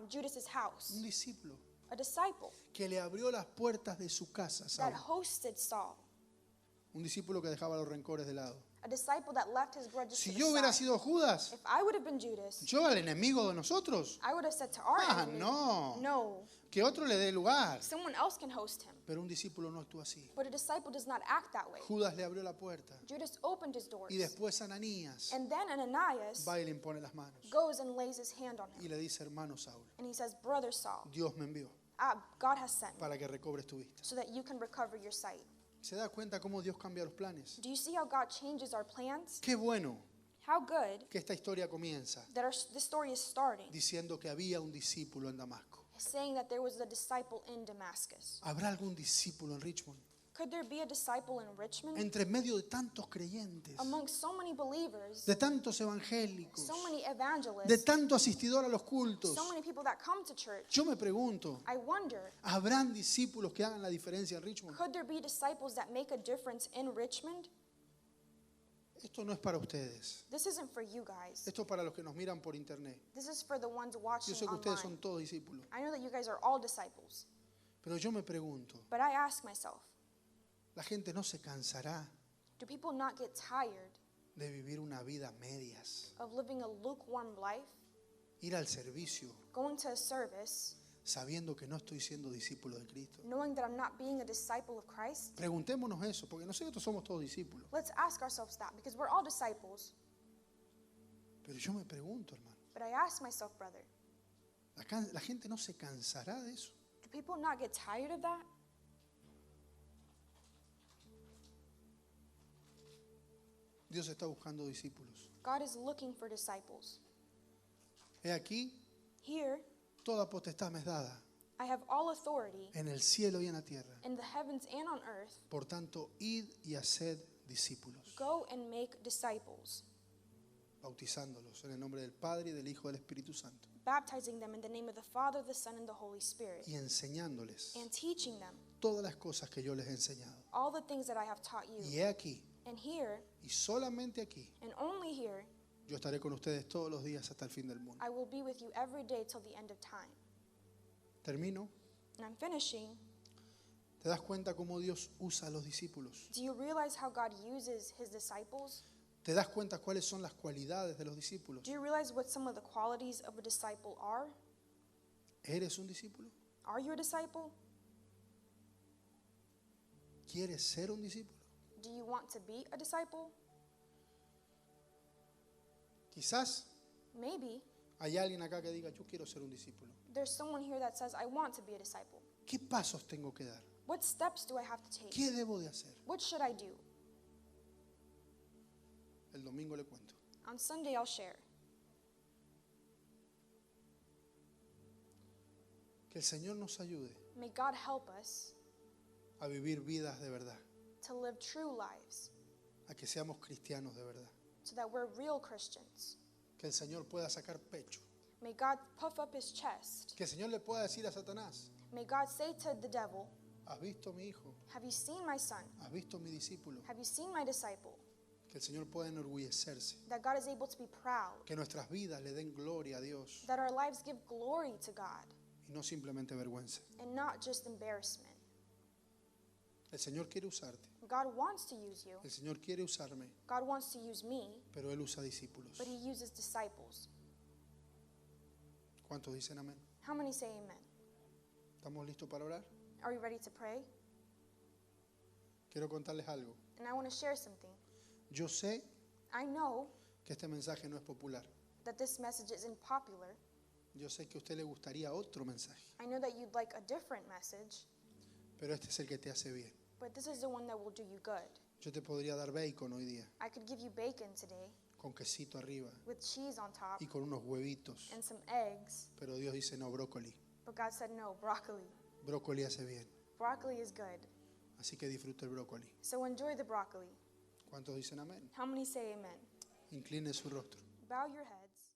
Judas's house. Un discípulo A disciple que le abrió las puertas de su casa a that Saulo. hosted Saul. Un discípulo que dejaba los rencores de lado. A disciple that left his grudges Si to the yo hubiera side. sido Judas, If I would have been Judas, yo al enemigo de nosotros, I would have said to our enemy, no, no, que otro le dé lugar. someone else can host him. Pero un discípulo no actúa así. But a disciple does not act that way. Judas le abrió la puerta Judas opened his doors. y después Ananías And then Ananias va y le impone las manos goes and lays his hand on y him. le dice, hermano Saúl, And he says, Brother Saul, Dios me envió God has sent me para que recobres tu vista. so that you can recover your sight. ¿Se da cuenta cómo Dios cambia los planes? Do you see how God changes our plans? Qué bueno How good que esta historia comienza that this story is starting, diciendo que había un discípulo en Damasco. saying that there was a disciple in Damascus. ¿Habrá algún discípulo en Richmond? Could there be a disciple in Richmond? Entre medio de tantos creyentes, Among so many believers, de tantos evangélicos, so many de evangelists, tanto asistidor a los cultos. so many people that come to church, Yo me pregunto, I wonder, ¿habrán discípulos que hagan la diferencia en Richmond? could there be disciples that make a difference in Richmond? Esto no es para ustedes. This isn't for you guys. Esto es para los que nos miran por internet. This is for the ones Yo watching sé que ustedes son online. todos discípulos. I know that you guys are all disciples, Pero yo me pregunto, but I ask myself, ¿la gente no se cansará do people not get tired de vivir una vida a medias? of living a lukewarm life, Ir al servicio going to a service, sabiendo que no estoy siendo discípulo de Cristo. knowing that I'm not being a disciple of Christ? Preguntémonos eso, porque nosotros somos todos discípulos. Let's ask ourselves that, because we're all disciples. Pero yo me pregunto, hermano, But I ask myself, brother, la gente no se cansará de eso? do people not get tired of that? Dios está buscando discípulos. God is looking for disciples. He aquí, Here, toda potestad me es dada I have all authority en el cielo y en la tierra. in the heavens and on earth. Por tanto, id y haced discípulos, Go and make disciples, bautizándolos en el nombre del Padre y del Hijo y del Espíritu Santo, baptizing them in the name of the Father, the Son, and the Holy Spirit, y enseñándoles and teaching them todas las cosas que yo les he enseñado. all the things that I have taught Y you. he aquí, And here, y solamente aquí, and only here, yo estaré con ustedes todos los días hasta el fin del mundo. I will be with you every day till the end of time. Termino. And I'm finishing. ¿Te das cuenta cómo Dios usa a los discípulos? Do you realize how God uses his disciples? ¿Te das cuenta cuáles son las cualidades de los discípulos? Do you realize what some of the qualities of a disciple are? ¿Eres un discípulo? Are you a disciple? ¿Quieres ser un discípulo? Do you want to be a disciple? Quizás Maybe hay alguien acá que diga, yo quiero ser un discípulo. there's someone here that says, I want to be a disciple. ¿Qué pasos tengo que dar? What steps do I have to take? ¿Qué debo de hacer? What should I do? El domingo le cuento. On Sunday, I'll share. Que el Señor nos ayude May God help us a vivir vidas de verdad, to live true lives a que seamos cristianos de verdad. so that we're real Christians. Que el Señor pueda sacar pecho. May God puff up his chest. Que el Señor le pueda decir a Satanás, May God say to the devil, ¿has visto a mi hijo? have you seen my son? ¿Has visto a mi discípulo? Have you seen my disciple? Que el Señor pueda enorgullecerse. That God is able to be proud. Que nuestras vidas le den gloria a Dios That our lives give glory to God y no simplemente vergüenza. and not just embarrassment. El Señor quiere usarte. God wants to use you. El Señor quiere usarme, God wants to use me, pero Él usa discípulos. but he uses disciples. ¿Cuántos dicen amén? How many say amen? ¿Estamos listos para orar? Are we ready to pray? Quiero contarles algo. And I want to share something. Yo sé I know que este mensaje no es popular. that this message isn't popular. Yo sé que a usted le gustaría otro mensaje, I know that you'd like a different message, pero este es el que te hace bien. but this is the one that will do you good. Yo te podría dar bacon hoy día, I could give you bacon today con quesito arriba with cheese on top y con unos huevitos, and some eggs, pero Dios dice no, brócoli. but God said no, broccoli. Brócoli hace bien, Broccoli is good. así que disfruta el brócoli. So enjoy the broccoli. ¿Cuántos dicen amén? How many say amen? Incline su rostro. Bow your heads.